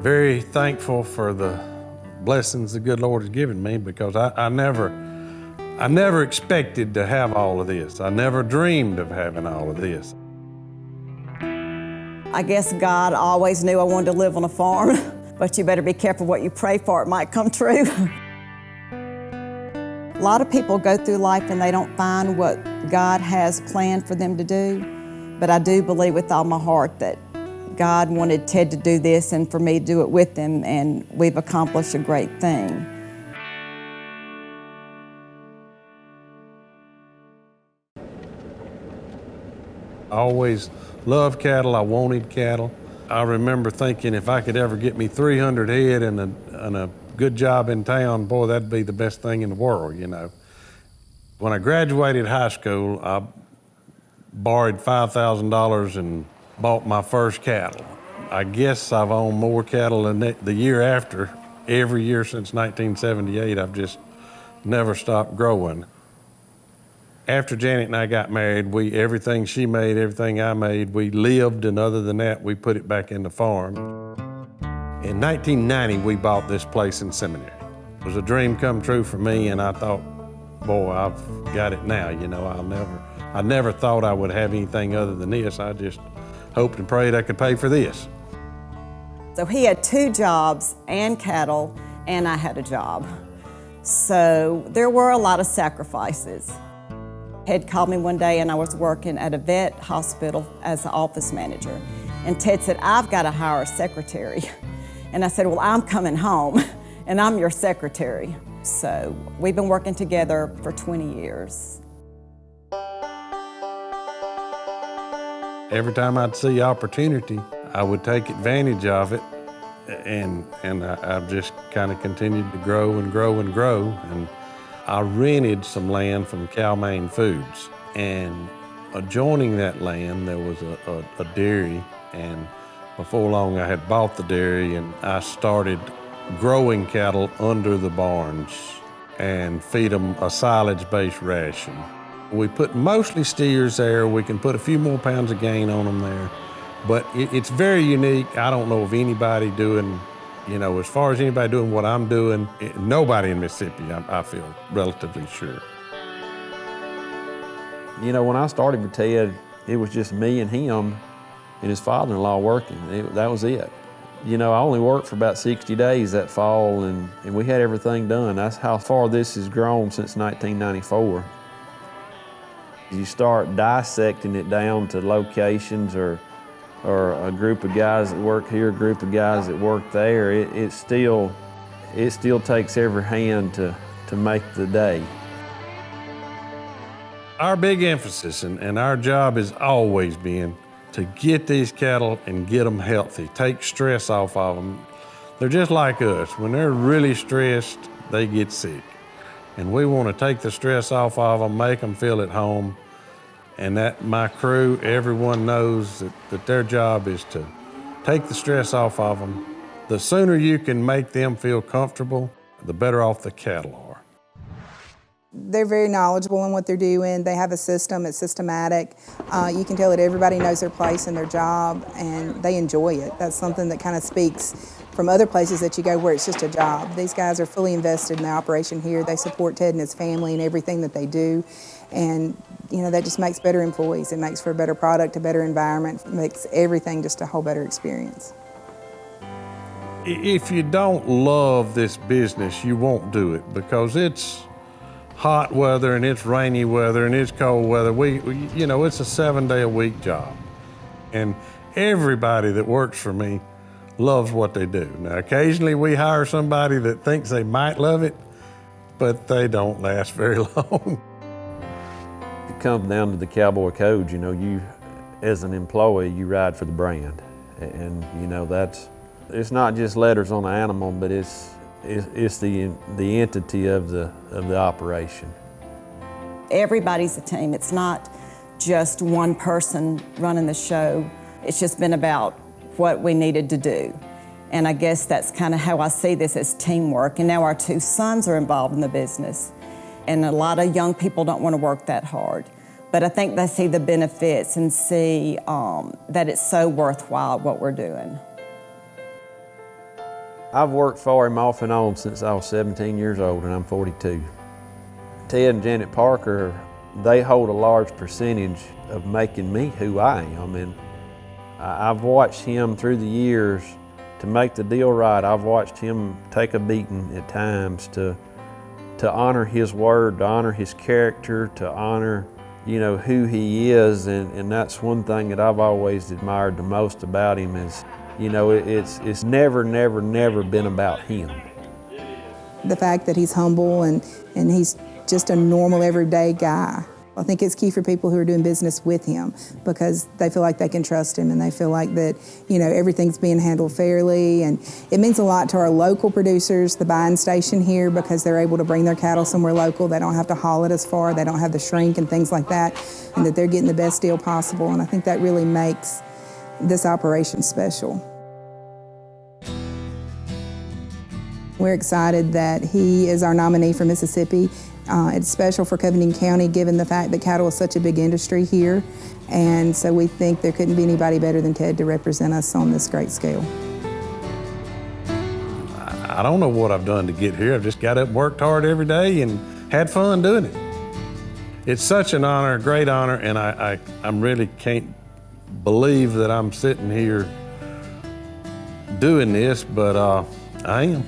very thankful for the blessings the good Lord has given me, because I never expected to have all of this. I never dreamed of having all of this. I guess God always knew I wanted to live on a farm, but you better be careful what you pray for, it might come true. A lot of people go through life and they don't find what God has planned for them to do, but I do believe with all my heart that God wanted Ted to do this and for me to do it with him, and we've accomplished a great thing. I always loved cattle. I wanted cattle. I remember thinking if I could ever get me 300 head and a good job in town, boy, that'd be the best thing in the world, you know. When I graduated high school, I borrowed $5,000 and bought my first cattle. I guess I've owned more cattle than the year after. Every year since 1978, I've just never stopped growing. After Janet and I got married, everything she made, everything I made, we lived, and other than that, we put it back in the farm. In 1990, we bought this place in Seminary. It was a dream come true for me, and I thought, boy, I've got it now, you know. I never thought I would have anything other than this. I just hoped and prayed I could pay for this. So he had 2 jobs and cattle, and I had a job. So there were a lot of sacrifices. Ted called me one day and I was working at a vet hospital as an office manager. And Ted said, I've got to hire a secretary. And I said, well, I'm coming home and I'm your secretary. So we've been working together for 20 years. Every time I'd see opportunity, I would take advantage of it. And I've just kind of continued to grow and grow and grow. And I rented some land from Cal-Maine Foods, and adjoining that land there was a dairy, and before long I had bought the dairy and I started growing cattle under the barns and feed them a silage-based ration. We put mostly steers there. We can put a few more pounds of gain on them there, but it's very unique. I don't know of anybody doing, you know, as far as anybody doing what I'm doing, nobody in Mississippi, I feel relatively sure. You know, when I started with Ted, it was just me and him and his father-in-law working. That was it. You know, I only worked for about 60 days that fall, and we had everything done. That's how far this has grown since 1994. You start dissecting it down to locations or a group of guys that work here, a group of guys that work there, it still takes every hand to make the day. Our big emphasis and our job has always been to get these cattle and get them healthy, take stress off of them. They're just like us. When they're really stressed, they get sick. And we want to take the stress off of them, make them feel at home. And that my crew, everyone knows that their job is to take the stress off of them. The sooner you can make them feel comfortable, the better off the cattle are. They're very knowledgeable in what they're doing. They have a system, it's systematic. You can tell that everybody knows their place and their job, and they enjoy it. That's something that kind of speaks from other places that you go where it's just a job. These guys are fully invested in the operation here. They support Ted and his family and everything that they do. And you know, that just makes better employees. It makes for a better product, a better environment, it makes everything just a whole better experience. If you don't love this business, you won't do it, because it's hot weather and it's rainy weather and it's cold weather. You know, it's a 7-day-a-week job. And everybody that works for me loves what they do. Now, occasionally we hire somebody that thinks they might love it, but they don't last very long. It comes down to the cowboy code. You know, you, as an employee, you ride for the brand. And you know, it's not just letters on the animal, but it's the entity of the operation. Everybody's a team. It's not just one person running the show. It's just been about what we needed to do. And I guess that's kind of how I see this, as teamwork. And now our 2 sons are involved in the business. And a lot of young people don't want to work that hard. But I think they see the benefits and see that it's so worthwhile what we're doing. I've worked for him off and on since I was 17 years old, and I'm 42. Ted and Janet Parker, they hold a large percentage of making me who I am. And I've watched him through the years to make the deal right. I've watched him take a beating at times to honor his word, to honor his character, to honor, who he is. And that's one thing that I've always admired the most about him is, it's never been about him. The fact that he's humble and he's just a normal, everyday guy. I think it's key for people who are doing business with him because they feel like they can trust him and they feel like that, everything's being handled fairly. And it means a lot to our local producers, the buying station here, because they're able to bring their cattle somewhere local. They don't have to haul it as far. They don't have the shrink and things like that, and that they're getting the best deal possible. And I think that really makes this operation special. We're excited that he is our nominee for Mississippi. It's special for Covington County given the fact that cattle is such a big industry here, and so we think there couldn't be anybody better than Ted to represent us on this great scale. I don't know what I've done to get here. I've just got up and worked hard every day and had fun doing it. It's such an honor, a great honor, and I really can't believe that I'm sitting here doing this, but I am.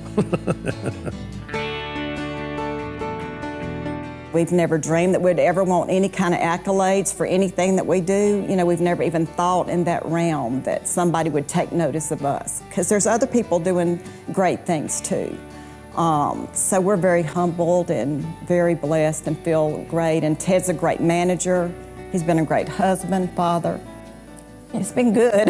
We've never dreamed that we'd ever want any kind of accolades for anything that we do. We've never even thought in that realm that somebody would take notice of us, because there's other people doing great things too. So we're very humbled and very blessed and feel great. And Ted's a great manager. He's been a great husband, father. It's been good.